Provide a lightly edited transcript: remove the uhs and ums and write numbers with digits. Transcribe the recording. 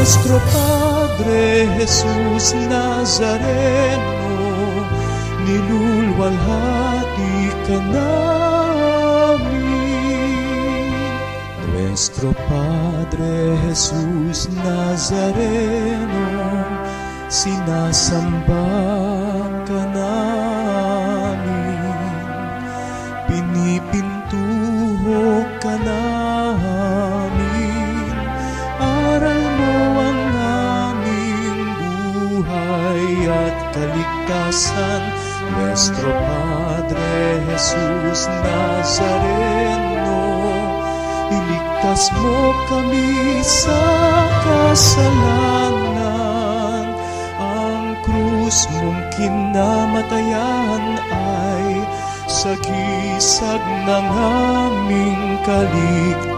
Nuestro Padre Jesus Nazareno, nilulwalhati ka namin. Nuestro Padre Jesus Nazareno, sinasamba ka namin. Pinipintuho ka namin. Aral mo ang aming buhay at kaligtasan. Nuestro Padre Jesus Nazareno, iligtas mo kami sa kasalanan. Ang krus mong kinamatayan ay sagisag ng aming kaligtasan.